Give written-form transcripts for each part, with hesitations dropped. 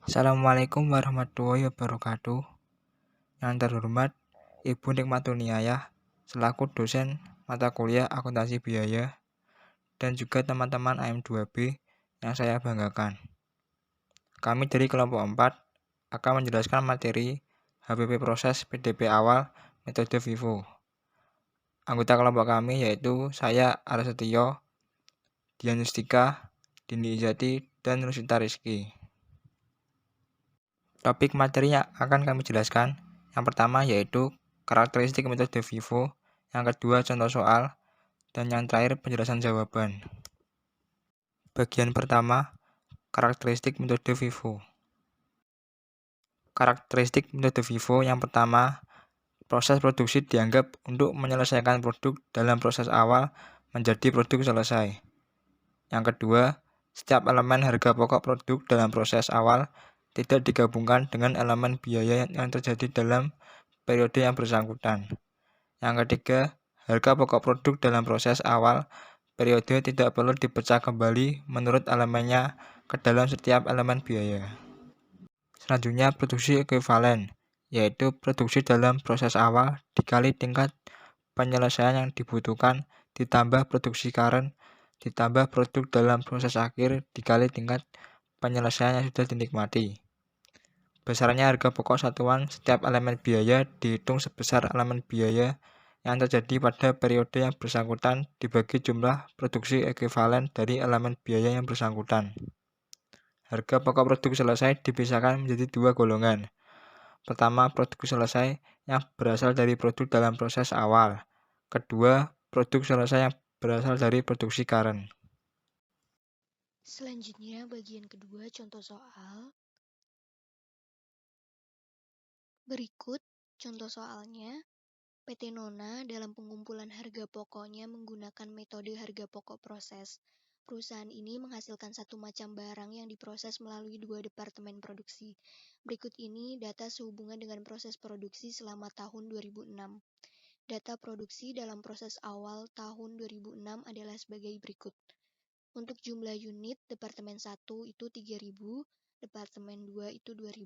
Assalamualaikum warahmatullahi wabarakatuh. Yang terhormat Ibu Nikmatuniayah selaku dosen mata kuliah akuntansi biaya dan juga teman-teman AM2B yang saya banggakan. Kami dari kelompok 4 akan menjelaskan materi HPP proses PDP awal metode VIVO. Anggota kelompok kami yaitu saya Arsetio, Dian Yustika, Dini Izati, dan Rusita Rizky. Topik materi yang akan kami jelaskan yang pertama yaitu karakteristik metode VIVO, yang kedua contoh soal, dan yang terakhir penjelasan jawaban. Bagian pertama, karakteristik metode VIVO. Karakteristik metode VIVO yang pertama, proses produksi dianggap untuk menyelesaikan produk dalam proses awal menjadi produk selesai. Yang kedua, setiap elemen harga pokok produk dalam proses awal tidak digabungkan dengan elemen biaya yang terjadi dalam periode yang bersangkutan. Yang ketiga, harga pokok produk dalam proses awal periode tidak perlu dipecah kembali menurut elemennya ke dalam setiap elemen biaya. Selanjutnya, produksi ekuivalen, yaitu produksi dalam proses awal dikali tingkat penyelesaian yang dibutuhkan ditambah produksi current ditambah produk dalam proses akhir dikali tingkat penyelesaian yang sudah dinikmati. Besarnya harga pokok satuan setiap elemen biaya dihitung sebesar elemen biaya yang terjadi pada periode yang bersangkutan dibagi jumlah produksi ekuivalen dari elemen biaya yang bersangkutan. Harga pokok produk selesai dipisahkan menjadi dua golongan. Pertama, produk selesai yang berasal dari produk dalam proses awal. Kedua, produk selesai yang berasal dari produksi current. Selanjutnya, bagian kedua contoh soal. Berikut contoh soalnya. PT Nona dalam pengumpulan harga pokoknya menggunakan metode harga pokok proses. Perusahaan ini menghasilkan satu macam barang yang diproses melalui dua departemen produksi. Berikut ini data sehubungan dengan proses produksi selama tahun 2006. Data produksi dalam proses awal tahun 2006 adalah sebagai berikut. Untuk jumlah unit, Departemen 1 itu 3.000, Departemen 2 itu 2.000.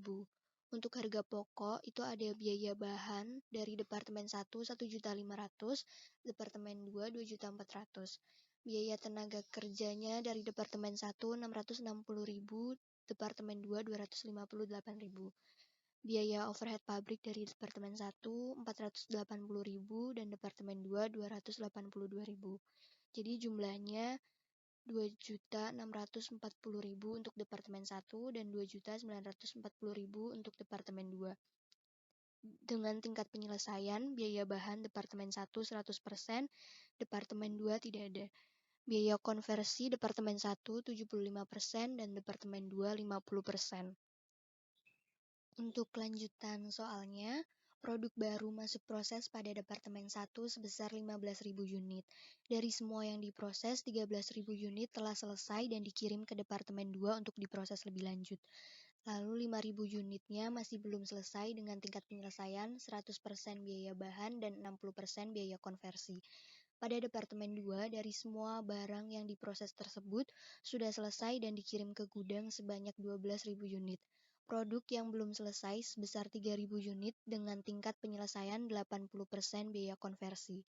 Untuk harga pokok, itu ada biaya bahan dari Departemen 1, 1.500.000, Departemen 2, 2.400.000. Biaya tenaga kerjanya dari Departemen 1, 660.000, Departemen 2, 258.000. Biaya overhead pabrik dari Departemen 1, 480.000, dan Departemen 2, 282.000. Jadi jumlahnya 2.640.000 untuk Departemen 1 dan 2.940.000 untuk Departemen 2. Dengan tingkat penyelesaian, biaya bahan Departemen 1 100%, Departemen 2 tidak ada. Biaya konversi Departemen 1 75% dan Departemen 2 50%. Untuk kelanjutan soalnya, produk baru masuk proses pada Departemen 1 sebesar 15.000 unit. Dari semua yang diproses, 13.000 unit telah selesai dan dikirim ke Departemen 2 untuk diproses lebih lanjut. Lalu 5.000 unitnya masih belum selesai dengan tingkat penyelesaian 100% biaya bahan dan 60% biaya konversi. Pada Departemen 2, dari semua barang yang diproses tersebut sudah selesai dan dikirim ke gudang sebanyak 12.000 unit. Produk yang belum selesai sebesar 3.000 unit dengan tingkat penyelesaian 80% biaya konversi.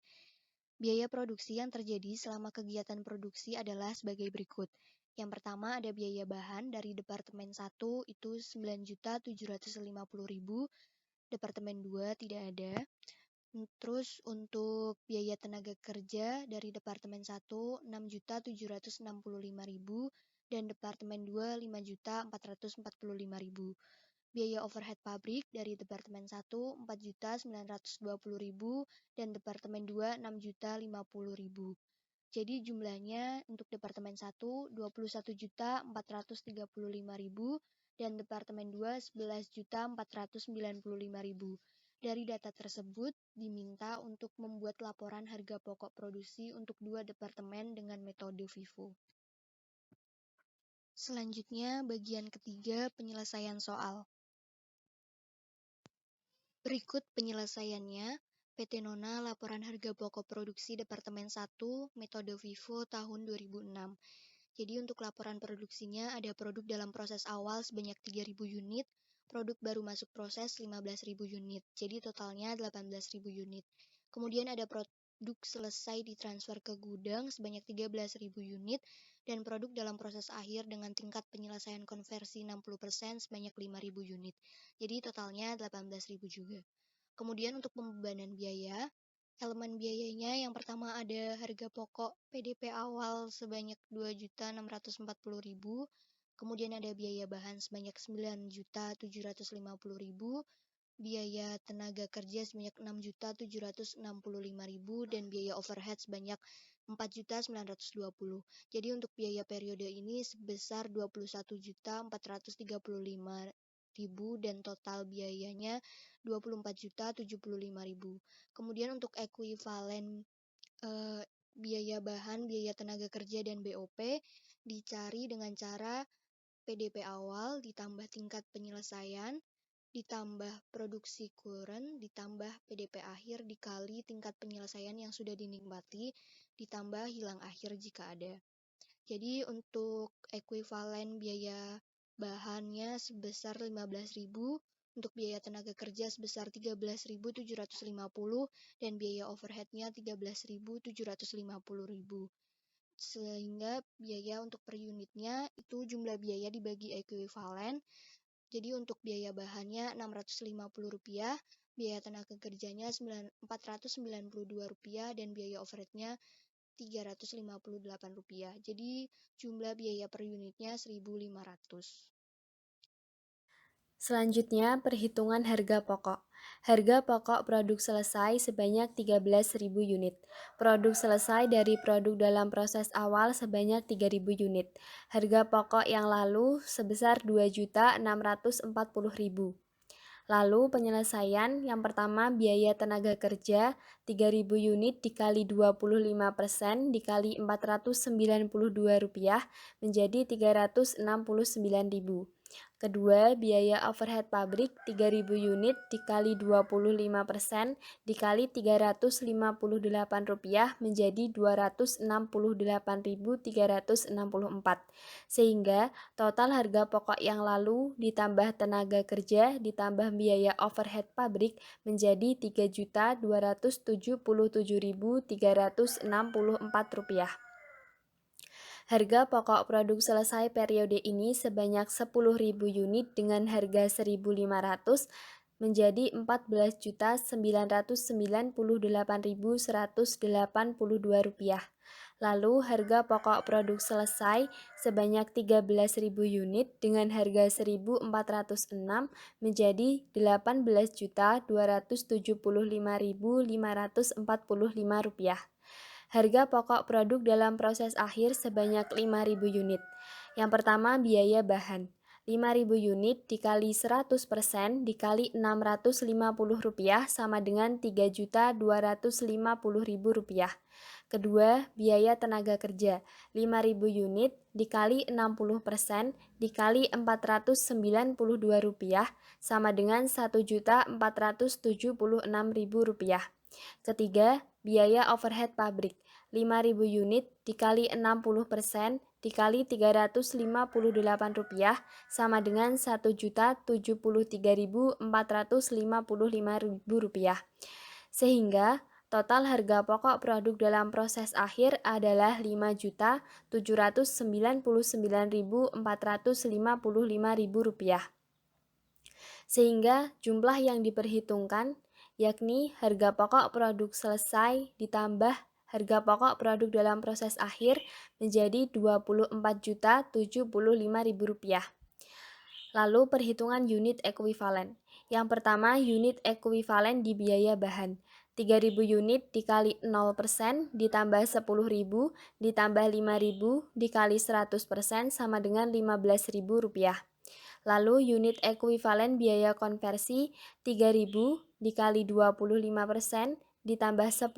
Biaya produksi yang terjadi selama kegiatan produksi adalah sebagai berikut. Yang pertama ada biaya bahan dari Departemen 1 itu 9.750.000, Departemen 2 tidak ada. Terus untuk biaya tenaga kerja dari Departemen 1 6.765.000 dan Departemen 2 5.445.000. Biaya overhead pabrik dari Departemen 1 4.920.000 dan Departemen 2 6.050.000. Jadi jumlahnya untuk Departemen 1 21.435.000 dan Departemen 2 11.495.000. Dari data tersebut diminta untuk membuat laporan harga pokok produksi untuk dua departemen dengan metode VIVO. Selanjutnya bagian ketiga penyelesaian soal. Berikut penyelesaiannya. PT Nona laporan harga pokok produksi Departemen 1 metode VIVO tahun 2006. Jadi untuk laporan produksinya ada produk dalam proses awal sebanyak 3.000 unit, produk baru masuk proses 15.000 unit, jadi totalnya 18.000 unit. Kemudian ada produk selesai ditransfer ke gudang sebanyak 13.000 unit, dan produk dalam proses akhir dengan tingkat penyelesaian konversi 60% sebanyak 5.000 unit, jadi totalnya 18.000 juga. Kemudian untuk pembebanan biaya, elemen biayanya yang pertama ada harga pokok PDP awal sebanyak 2.640.000, kemudian ada biaya bahan sebanyak 9.750.000, biaya tenaga kerja sebanyak 6.765.000, dan biaya overhead sebanyak 4.920.000. Jadi untuk biaya periode ini sebesar 21.435.000 dan total biayanya 24.075.000. Kemudian untuk ekuivalen biaya bahan, biaya tenaga kerja, dan BOP dicari dengan cara PDP awal ditambah tingkat penyelesaian ditambah produksi current ditambah PDP akhir dikali tingkat penyelesaian yang sudah dinikmati ditambah hilang akhir jika ada. Jadi untuk ekuivalen biaya bahannya sebesar 15.000, untuk biaya tenaga kerja sebesar 13.750 dan biaya overheadnya 13.750.000. Sehingga biaya untuk per unitnya itu jumlah biaya dibagi ekuivalen. Jadi untuk biaya bahannya Rp650, biaya tenaga kerjanya Rp492 dan biaya overheadnya Rp358. Jadi jumlah biaya per unitnya 1.500. Selanjutnya, perhitungan harga pokok. Harga pokok produk selesai sebanyak 13.000 unit. Produk selesai dari produk dalam proses awal sebanyak 3.000 unit. Harga pokok yang lalu sebesar 2.640.000. Lalu penyelesaian yang pertama biaya tenaga kerja 3.000 unit dikali 25% dikali Rp492 menjadi Rp369.000. Kedua, biaya overhead pabrik 3.000 unit dikali 25% dikali Rp358 menjadi Rp268.364. Sehingga total harga pokok yang lalu ditambah tenaga kerja ditambah biaya overhead pabrik menjadi Rp3.277.364. Harga pokok produk selesai periode ini sebanyak 10.000 unit dengan harga 1.500 menjadi Rp14.998.182. Lalu harga pokok produk selesai sebanyak 13.000 unit dengan harga 1.406 menjadi Rp18.275.545. Harga pokok produk dalam proses akhir sebanyak 5.000 unit. Yang pertama biaya bahan. 5.000 unit dikali 100% dikali Rp650 sama dengan Rp3.250.000. Kedua, biaya tenaga kerja. 5.000 unit dikali 60% dikali Rp492 sama dengan Rp1.476.000. Ketiga, biaya overhead pabrik. 5.000 unit dikali 60% dikali Rp358 sama dengan Rp1.073.455.000. Sehingga total harga pokok produk dalam proses akhir adalah Rp5.799.455.000. Sehingga jumlah yang diperhitungkan yakni harga pokok produk selesai ditambah harga pokok produk dalam proses akhir menjadi Rp24.075.000. Lalu perhitungan unit ekuivalen. Yang pertama unit ekuivalen di biaya bahan. 3.000 unit dikali 0% ditambah 10.000 ditambah 5.000 dikali 100% sama dengan Rp15.000. Lalu unit ekuivalen biaya konversi 3.000 dikali 25% ditambah 10.000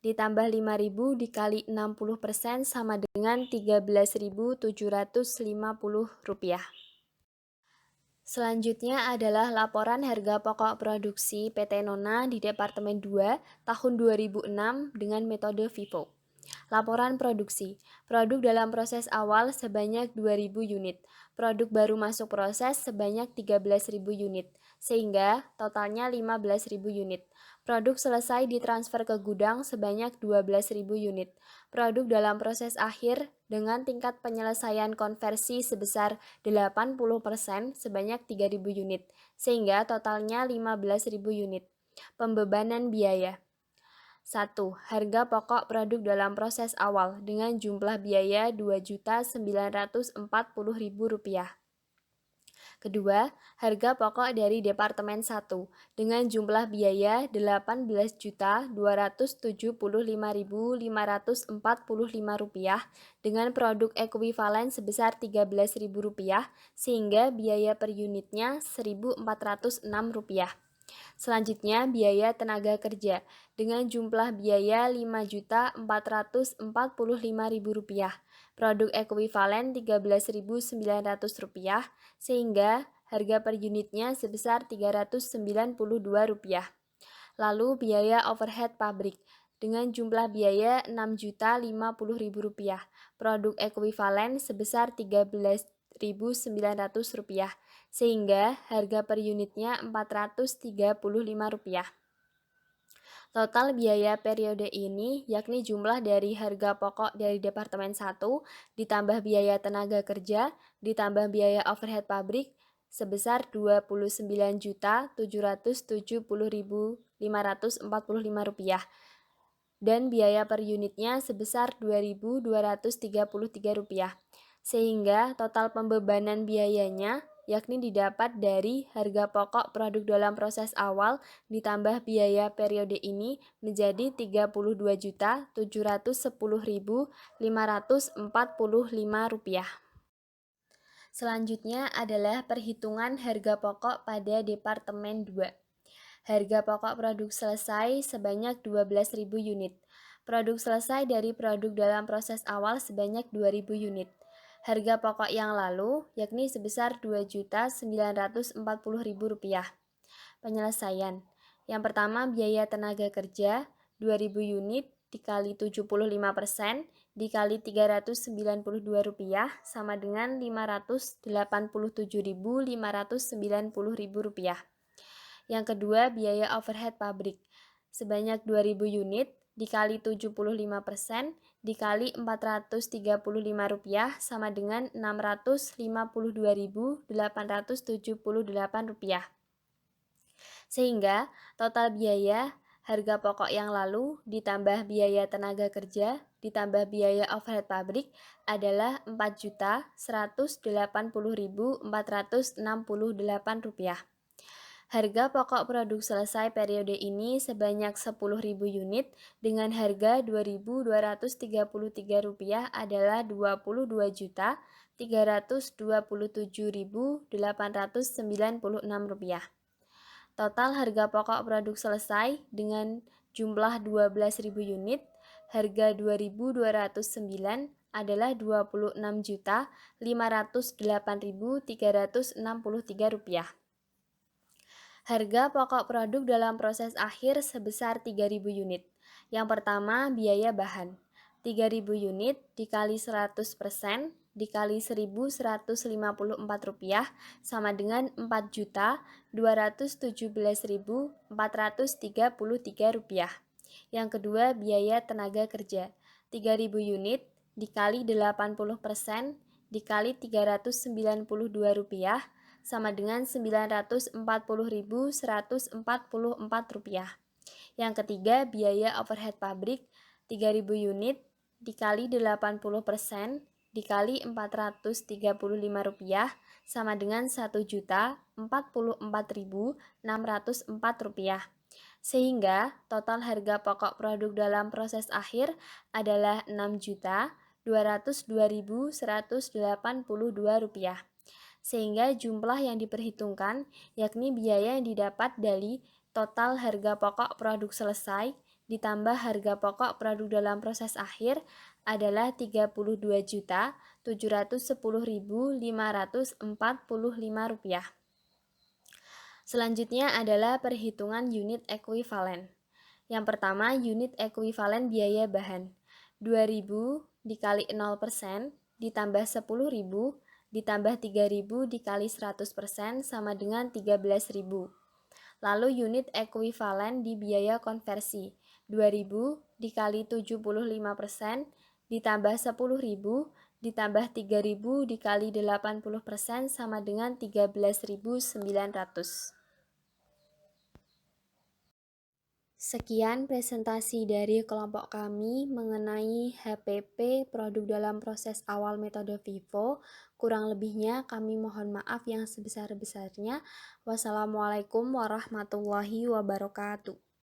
ditambah 5.000 dikali 60% sama dengan Rp13.750. Selanjutnya adalah laporan harga pokok produksi PT Nona di Departemen 2 tahun 2006 dengan metode FIFO. Laporan produksi. Produk dalam proses awal sebanyak 2.000 unit. Produk baru masuk proses sebanyak 13.000 unit, sehingga totalnya 15.000 unit. Produk selesai ditransfer ke gudang sebanyak 12.000 unit. Produk dalam proses akhir dengan tingkat penyelesaian konversi sebesar 80% sebanyak 3.000 unit, sehingga totalnya 15.000 unit. Pembebanan biaya. 1. Harga pokok produk dalam proses awal dengan jumlah biaya Rp2.940.000. Kedua, harga pokok dari Departemen 1 dengan jumlah biaya Rp18.275.545 dengan produk ekuivalen sebesar Rp13.000 sehingga biaya per unitnya Rp1.406. Selanjutnya, biaya tenaga kerja dengan jumlah biaya Rp5.445.000. Produk ekuivalen Rp13.900 sehingga harga per unitnya sebesar Rp392. Lalu biaya overhead pabrik dengan jumlah biaya Rp6.050.000. Produk ekuivalen sebesar Rp13.900 sehingga harga per unitnya Rp435. Total biaya periode ini yakni jumlah dari harga pokok dari Departemen 1 ditambah biaya tenaga kerja ditambah biaya overhead pabrik sebesar Rp29.770.545 dan biaya per unitnya sebesar Rp2.233, sehingga total pembebanan biayanya yakni didapat dari harga pokok produk dalam proses awal ditambah biaya periode ini menjadi Rp32.710.545. Selanjutnya adalah perhitungan harga pokok pada Departemen 2. Harga pokok produk selesai sebanyak 12.000 unit. Produk selesai dari produk dalam proses awal sebanyak 2.000 unit. Harga pokok yang lalu yakni sebesar Rp2.940.000. Penyelesaian. Yang pertama, biaya tenaga kerja 2.000 unit dikali 75% dikali Rp392 sama dengan Rp587.590.000. Yang kedua, biaya overhead pabrik sebanyak 2.000 unit dikali 75% dikali Rp435 sama dengan Rp652.878. Sehingga total biaya harga pokok yang lalu ditambah biaya tenaga kerja ditambah biaya overhead pabrik adalah Rp4.180.468. Harga pokok produk selesai periode ini sebanyak 10.000 unit dengan harga Rp2.233 adalah Rp22.327.896. Total harga pokok produk selesai dengan jumlah 12.000 unit, harga Rp2.209 adalah Rp26.508.363. Harga pokok produk dalam proses akhir sebesar 3.000 unit. Yang pertama, biaya bahan. 3.000 unit dikali 100% dikali Rp1.154 sama dengan Rp4.217.433. Yang kedua, biaya tenaga kerja. 3.000 unit dikali 80% dikali Rp392 sama dengan Rp940.144. Yang ketiga, biaya overhead pabrik 3.000 unit dikali 80% dikali Rp435 sama dengan Rp1.044.604. Sehingga total harga pokok produk dalam proses akhir adalah Rp6.202.182. Sehingga jumlah yang diperhitungkan yakni biaya yang didapat dari total harga pokok produk selesai ditambah harga pokok produk dalam proses akhir adalah Rp32.710.545. Selanjutnya adalah perhitungan unit ekuivalen. Yang pertama, unit ekuivalen biaya bahan. 2.000 dikali 0% ditambah 10.000 ditambah 3.000 dikali 100% sama dengan 13.000. Lalu unit ekuivalen di biaya konversi, 2.000 dikali 75% ditambah 10.000 ditambah 3.000 dikali 80% sama dengan 13.900. Sekian presentasi dari kelompok kami mengenai HPP produk dalam proses awal metode FIFO. Kurang lebihnya kami mohon maaf yang sebesar-besarnya. Wassalamualaikum warahmatullahi wabarakatuh.